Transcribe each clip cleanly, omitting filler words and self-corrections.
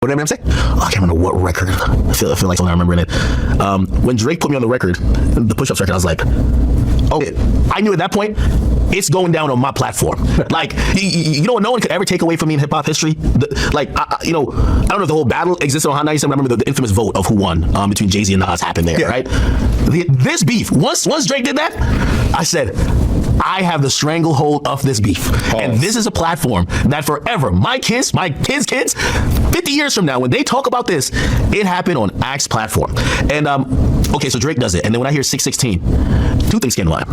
What did I say? Oh, I can't remember what record. I feel like something I'm remembering it. When Drake put me on the record, the push-ups record, I was like, oh, I knew at that point, it's going down on my platform. Like, you know what no one could ever take away from me in hip-hop history? I don't know if the whole battle existed on Hot 97, but I remember the infamous vote of who won between Jay-Z and Nas happened there, right? This beef, once Drake did that, I said, I have the stranglehold of this beef. Pause. And this is a platform that forever, my kids, 50 years from now, when they talk about this, it happened on Act's platform. And okay, so Drake does it. And then when I hear 616, two things came to mind.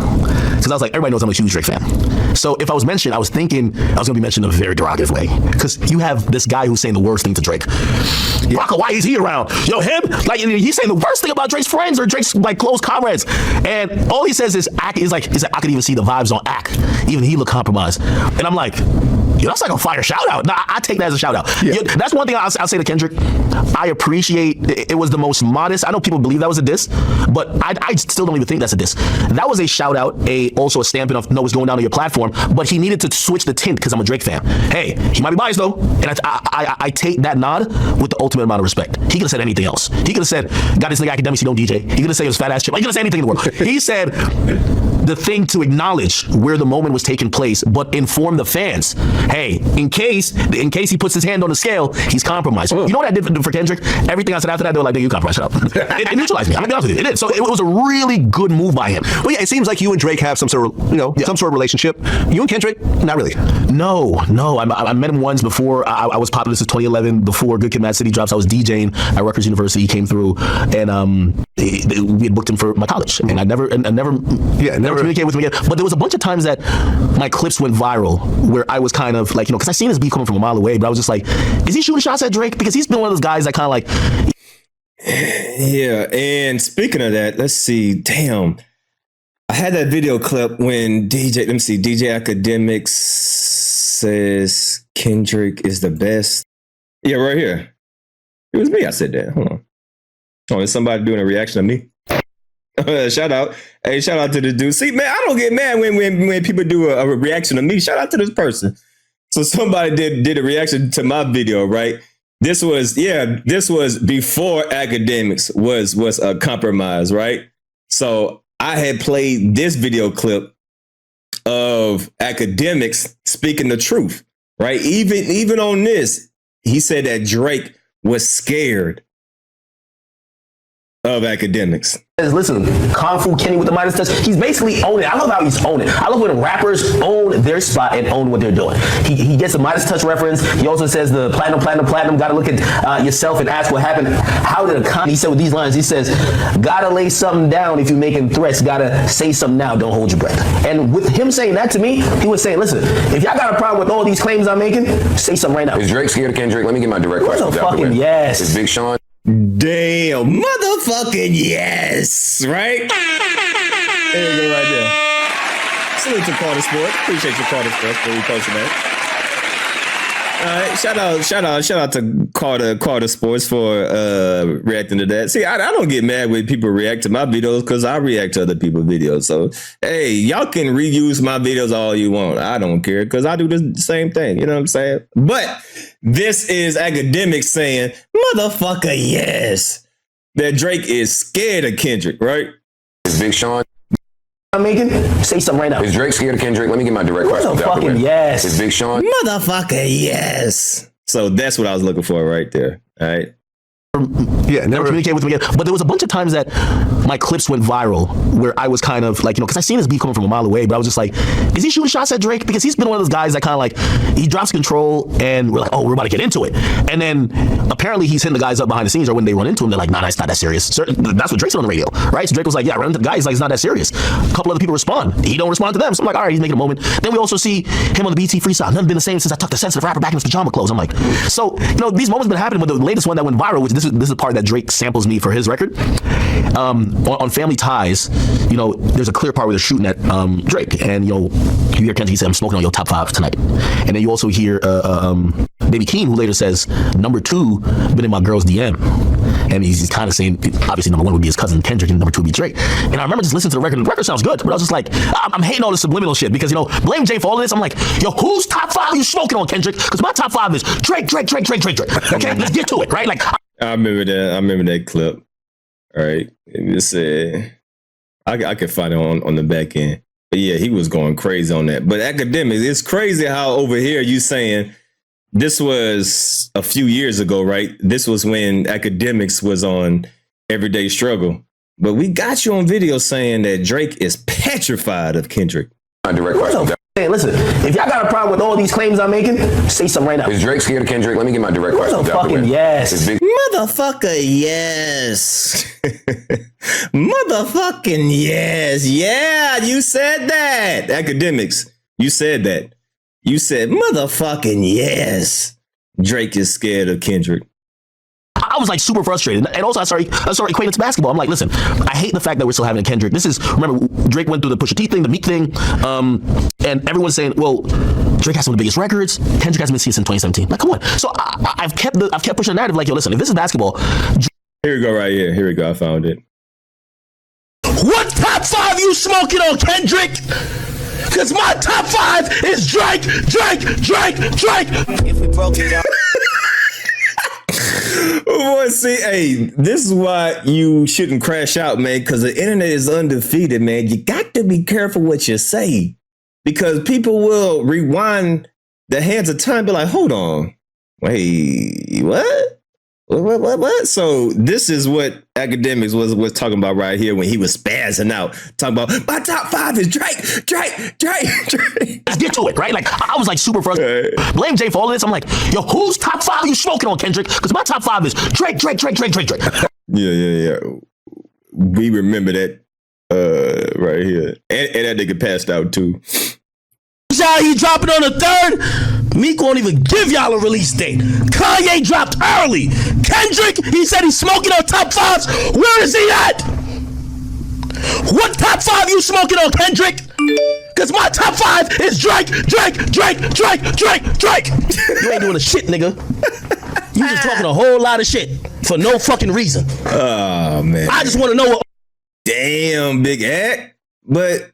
Because I was like, everybody knows I'm a huge Drake fan. So if I was mentioned, I was thinking I was going to be mentioned in a very derogative way. Because you have this guy who's saying the worst thing to Drake. Rocka, why is he around? Yo, him? Like, he's saying the worst thing about Drake's friends or Drake's like close comrades. And all he says is, I could even see the vibes on Act. Even he looked compromised. And I'm like, yo, that's like a fire shout out. Nah, I take that as a shout out. Yeah. That's one thing I'll say to Kendrick. I appreciate it was the most modest. I know people believe that was a diss, but I still don't even think that's a diss. That was a shout out, also a stamping of no, it's going down on your platform, but he needed to switch the tint because I'm a Drake fan. Hey, he might be biased though, and I take that nod with the ultimate amount of respect. He could have said anything else. He could have said, got this nigga Akademiks, he don't DJ. He could have said it was fat ass chip. He could have said anything in the world. He said the thing to acknowledge where the moment was taking place, but inform the fans. Hey, in case he puts his hand on the scale, he's compromised. You know what I did for Kendrick? Everything I said after that, they were like, you compromised. Shut up. It neutralized me. I'm gonna be honest with you. It did. So it was a really good move by him. Well, yeah, it seems like you and Drake have some sort of, some sort of relationship. You and Kendrick, not really. No. I met him once before I was popular. This is 2011. Before Good Kid, Mad City drops, I was DJing at Rutgers University. He came through, and we had booked him for my college, and I never communicated with him again. But there was a bunch of times that my clips went viral where I was kind of like, because I seen this beef coming from a mile away, but I was just like, is he shooting shots at Drake? Because he's been one of those guys that kind of like. Yeah, and speaking of that, let's see. Damn, I had that video clip when DJ Akademiks says Kendrick is the best. Yeah, right here. It was me. I said that. Hold on. Oh, is somebody doing a reaction to me? Shout out. Hey, shout out to this dude. See, man, I don't get mad when people do a reaction to me. Shout out to this person. So somebody did a reaction to my video, right? This was before Akademiks was a compromise, right? So I had played this video clip of Akademiks speaking the truth, right? Even on this, he said that Drake was scared of Akademiks. Listen, Kung Fu Kenny with the Midas touch, he's basically owning it. I love how he's owning it. I love when rappers own their spot and own what they're doing. He gets a Midas touch reference. He also says the platinum, gotta look at yourself and ask what happened. How did he said with these lines, he says, gotta lay something down if you're making threats, gotta say something now, don't hold your breath. And with him saying that to me, he was saying, listen, if y'all got a problem with all these claims I'm making, say something right now. Is Drake scared of Kendrick? Let me get my direct question. Fucking yes. Is Big Sean? Damn, motherfucking yes, right? There you go, right there. Salute to Carter Sports. Appreciate you, Carter Sports, for reposting that. All right, shout out to Carter Sports for reacting to that. See, I don't get mad when people react to my videos because I react to other people's videos. So, hey, y'all can reuse my videos all you want. I don't care because I do the same thing. You know what I'm saying? But this is Akademiks saying, motherfucker, yes, that Drake is scared of Kendrick, right? Is Big Sean? I'm making, say something right now. Is Drake scared of Kendrick? Let me get my direct question. Fucking yes. Is Big Sean? Motherfucker, yes. So that's what I was looking for right there. All right. Yeah, never communicated with him again. But there was a bunch of times that my clips went viral where I was kind of like, because I seen this beef coming from a mile away, but I was just like, is he shooting shots at Drake? Because he's been one of those guys that kind of like, he drops control and we're like, oh, we're about to get into it. And then apparently he's hitting the guys up behind the scenes, or when they run into him, they're like, nah, it's not that serious. That's what Drake said on the radio, right? So Drake was like, yeah, run into the guys, like, it's not that serious. A couple other people respond. He don't respond to them. So I'm like, all right, he's making a moment. Then we also see him on the BT freestyle. Nothing been the same since I tucked the sensitive rapper back in his pajama clothes. I'm like, so, these moments been happening, but the latest one that went viral, which this is the part that Drake samples me for his record. On Family Ties, there's a clear part where they're shooting at Drake, and you hear Kendrick, he said, I'm smoking on your top 5 tonight. And then you also hear Baby Keem, who later says number 2 been in my girl's DM. And he's kind of saying, obviously, number 1 would be his cousin Kendrick, and number 2 would be Drake. And I remember just listening to the record, and the record sounds good, but I was just like, I'm hating all the subliminal shit because, blame Jay for all of this. I'm like, yo, whose top 5 are you smoking on, Kendrick? Because my top 5 is Drake. Okay, let's get to it, right? Like, I remember that clip. All right, it's I could find it on the back end. But yeah, he was going crazy on that. But Akademiks, it's crazy how over here you saying this was a few years ago, right? This was when Akademiks was on Everyday Struggle. But we got you on video saying that Drake is petrified of Kendrick. My direct question. Hey, listen, if y'all got a problem with all these claims I'm making, say something right now. Is Drake scared of Kendrick? Let me get my direct question. Motherfucking yes. Motherfucker, yes. Motherfucking yes. Yeah, you said that. Akademiks, you said that. You said motherfucking yes. Drake is scared of Kendrick. I was like super frustrated. And also I started equating it to basketball. I'm like, listen, I hate the fact that we're still having a Kendrick. Remember, Drake went through the Pusha T thing, the Meek thing, and everyone's saying, well, Drake has some of the biggest records. Kendrick hasn't been seen since 2017. Like, come on. So I've kept pushing the narrative like, yo, listen, if this is basketball. Here we go right here. Here we go. I found it. What top 5 you smoking on, Kendrick? Because my top 5 is Drake. If we broke it down. Boy, see, hey, this is why you shouldn't crash out, man, because the internet is undefeated, man. You got to be careful what you say because people will rewind the hands of time and be like, hold on, wait, what? What? So this is what Akademiks was talking about right here when he was spazzing out, talking about my top 5 is Drake. Let's get to it, right? Like I was like super frustrated. Blame Jay for all of this. I'm like, yo, whose top 5 are you smoking on, Kendrick? Because my top 5 is Drake. Yeah. We remember that right here, and that nigga passed out too. He dropping on the 3rd. Meek won't even give y'all a release date. Kanye dropped early. Kendrick, he said he's smoking on top 5s. Where is he at? What top 5 you smoking on, Kendrick? Because my top 5 is Drake. You ain't doing a shit, nigga. You just talking a whole lot of shit for no fucking reason. Oh, man. I just want to know what. Damn, Big Act. But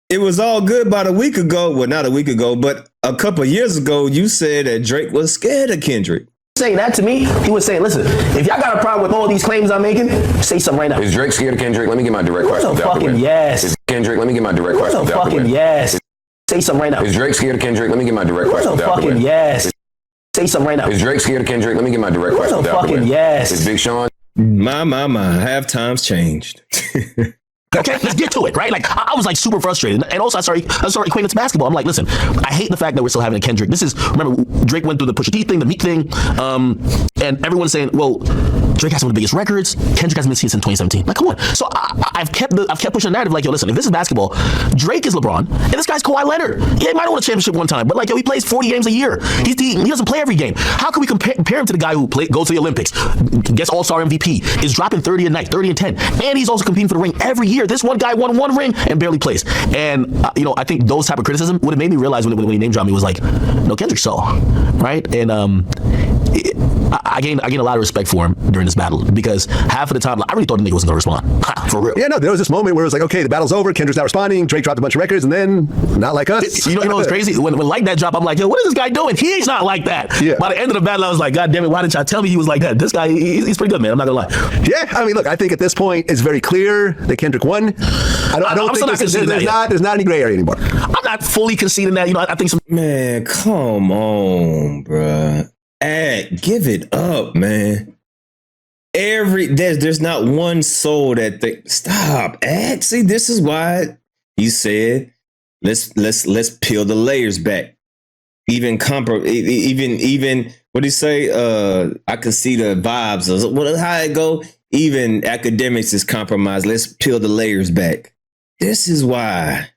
it was all good about a week ago. Well, not a week ago, but a couple of years ago, you said that Drake was scared of Kendrick. Saying that to me, he was saying, listen, if y'all got a problem with all these claims I'm making, say something right now. Is Drake scared of Kendrick? Let me get my direct question. Motherfucking yes. Is Kendrick? Let me get my direct question. Motherfucking yes. Say something right now. Is Drake scared of Kendrick? Let me get my direct question. Motherfucking yes. Say something right now. Is Drake scared of Kendrick? Let me get my direct question. Motherfucking yes. Is Big Sean? My. Half times changed. Okay, let's get to it, right? Like I was like super frustrated, and also I started equating it to basketball. I'm like, listen, I hate the fact that we're still having a Kendrick. Remember, Drake went through the Pusha T thing, the Meek thing, and everyone's saying, well, Drake has some of the biggest records. Kendrick hasn't been seen since 2017. Like, come on. So I've kept pushing the narrative like, yo, listen, if this is basketball, Drake is LeBron, and this guy's Kawhi Leonard. Yeah, he might have won a championship one time, but like, yo, he plays 40 games a year. He doesn't play every game. How can we compare him to the guy who goes to the Olympics, gets All-Star MVP, is dropping 30 a night, 30 and 10, and he's also competing for the ring every year. This one guy won one ring and barely plays. And I think those type of criticism would have made me realize when he name dropped me was like, no, Kendrick saw, right? And I gained a lot of respect for him during this battle because half of the time, I really thought the nigga wasn't gonna respond. For real. Yeah, no, there was this moment where it was like, okay, the battle's over, Kendrick's not responding, Drake dropped a bunch of records, and then not like us. You know what's crazy? When like that drop, I'm like, yo, what is this guy doing? He's not like that. Yeah. By the end of the battle, I was like, God damn it, why didn't y'all tell me he was like that? This guy, he's pretty good, man. I'm not gonna lie. Yeah, I mean, look, I think at this point it's very clear that Kendrick won. I don't think there's not any gray area anymore. I'm not fully conceding that. I think some. Man, come on, bruh. Give it up, man. There's not one soul that stop. See, this is why he said let's peel the layers back. Even what do you say? I can see the vibes. How it go? Even Akademiks is compromised. Let's peel the layers back. This is why.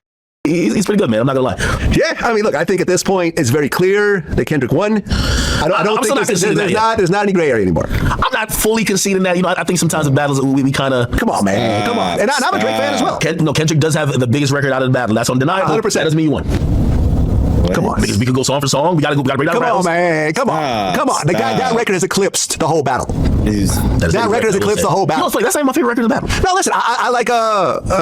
He's pretty good, man. I'm not gonna lie. Yeah, I mean, look, I think at this point it's very clear that Kendrick won. I don't think there's not any gray area anymore. I'm not fully conceding that. I think sometimes in battles we kind of come on, man, come on. And I'm a Drake fan as well. Kendrick does have the biggest record out of the battle. That's undeniable. 100%. That doesn't mean you won. Come on. Because we could go song for song. We gotta break down Come on, battles. man. Come on. Come on. That record has eclipsed the whole battle. That record has eclipsed the whole battle. No, it's like, that's not my favorite record of the battle. No, listen, I like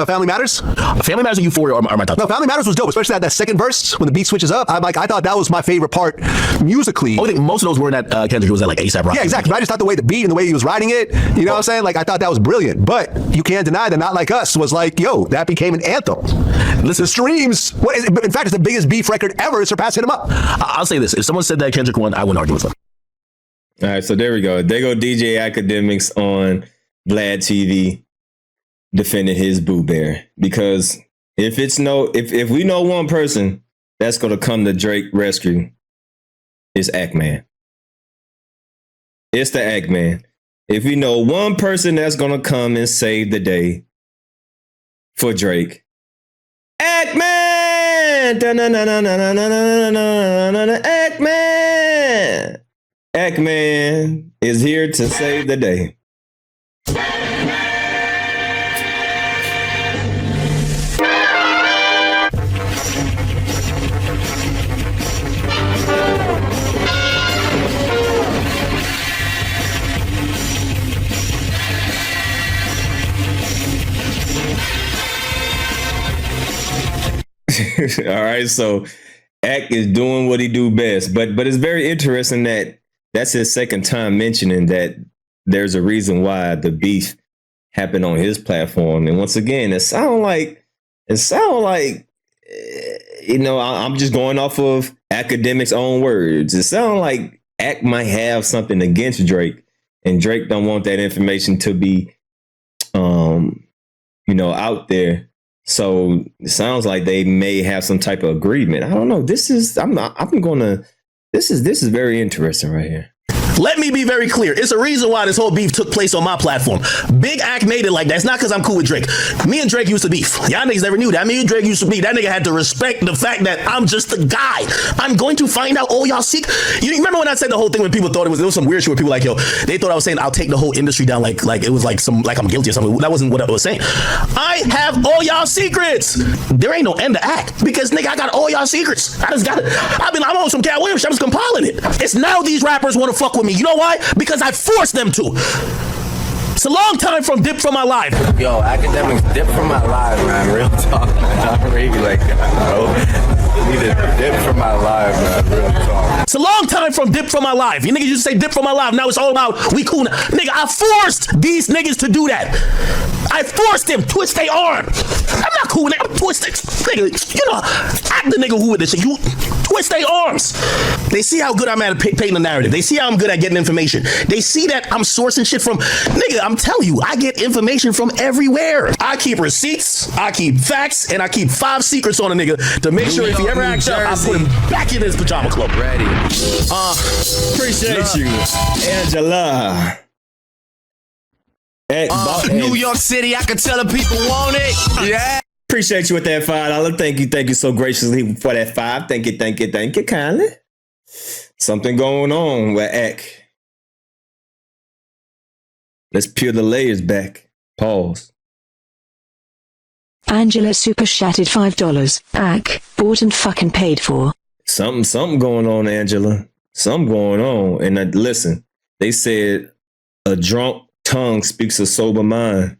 Family Matters. Family Matters and Euphoria are my top. No, Family Matters was dope, especially that second verse when the beat switches up. I thought that was my favorite part musically. I think most of those were at Kendrick. Was at like A$AP Rocky. Yeah, exactly. But I just thought the way the beat and the way he was writing it, you know what I'm saying? Like, I thought that was brilliant. But you can't deny that Not Like Us was like, yo, that became an anthem. Listen, streams. In fact, it's the biggest beef record ever, surpassing him up. I'll say this: if someone said that Kendrick won, I wouldn't argue with them. All right, so there we go. There go DJ Akademiks on Vlad TV defending his Boo Bear. Because if we know one person that's gonna come to Drake rescue, it's Ackman. It's the Ackman. If we know one person that's gonna come and save the day for Drake, Ackman! Ackman! Ackman is here to save the day. All right, so Ack is doing what he do best, but it's very interesting that that's his second time mentioning that there's a reason why the beef happened on his platform. And once again, it sound like you know, I'm just going off of Akademiks' own words. It sounds like Ack might have something against Drake, and Drake don't want that information to be you know, out there. So it sounds like they may have some type of agreement. I don't know. This is very interesting right here. Let me be very clear. It's a reason why this whole beef took place on my platform. Big Ack made it like that. It's not because I'm cool with Drake. Me and Drake used to beef. Y'all niggas never knew that. Me and Drake used to beef. That nigga had to respect the fact that I'm just the guy. I'm going to find out all y'all secrets. You remember when I said the whole thing when people thought it was some weird shit where people like, yo, they thought I was saying I'll take the whole industry down like it was like I'm guilty or something. That wasn't what I was saying. I have all y'all secrets. There ain't no end to Ack because nigga, I got all y'all secrets. I'm on some Cat Williams. I'm just compiling it. It's now these rappers want to fuck with me. You know why? Because I forced them to. It's a long time from dip from my life. Yo, Akademiks dip from my life, man. Real talk, man. I'm really like that, bro. Need to dip from my life, man. Real talk. It's a long time from dip from my life. You niggas used to say dip from my life. Now it's all about we cool. Nigga, I forced these niggas to do that. I forced them twist their arm. I'm not cool with that. I'm twisted. Nigga, you know, I'm the nigga who with this shit. You twist their arms. They see how good I'm at painting the narrative. They see how I'm good at getting information. They see that I'm sourcing shit from, nigga, I'm telling you, I get information from everywhere. I keep receipts, I keep facts, and I keep 5 secrets on a nigga to make sure if he ever acts up, I put him back in his pajama club. Ready. Appreciate you, Angela. New York City, I can tell the people want it. Yeah. Appreciate you with that $5. Thank you so graciously for that 5. Thank you kindly. Something going on with Ack. Let's peel the layers back. Pause. Angela super chatted $5. Ack, bought and fucking paid for. Something going on, Angela. Something going on. And listen, they said a drunk tongue speaks a sober mind.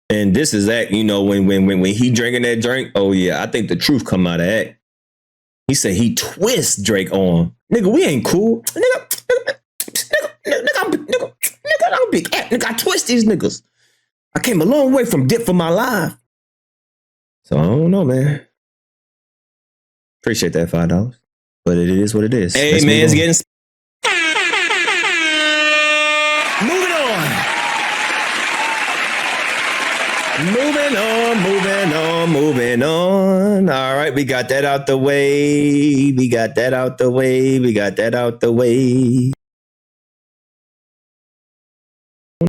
And this is Ack, you know, when he drinking that drink, oh yeah, I think the truth come out of Ack. He said he twists Drake on. Nigga, we ain't cool. Nigga, I'm big Ack. Nigga, I twist these niggas. I came a long way from dip for my life. So I don't know, man. Appreciate that $5. But it is what it is. Hey, man, it's getting... Moving on. All right, we got that out the way.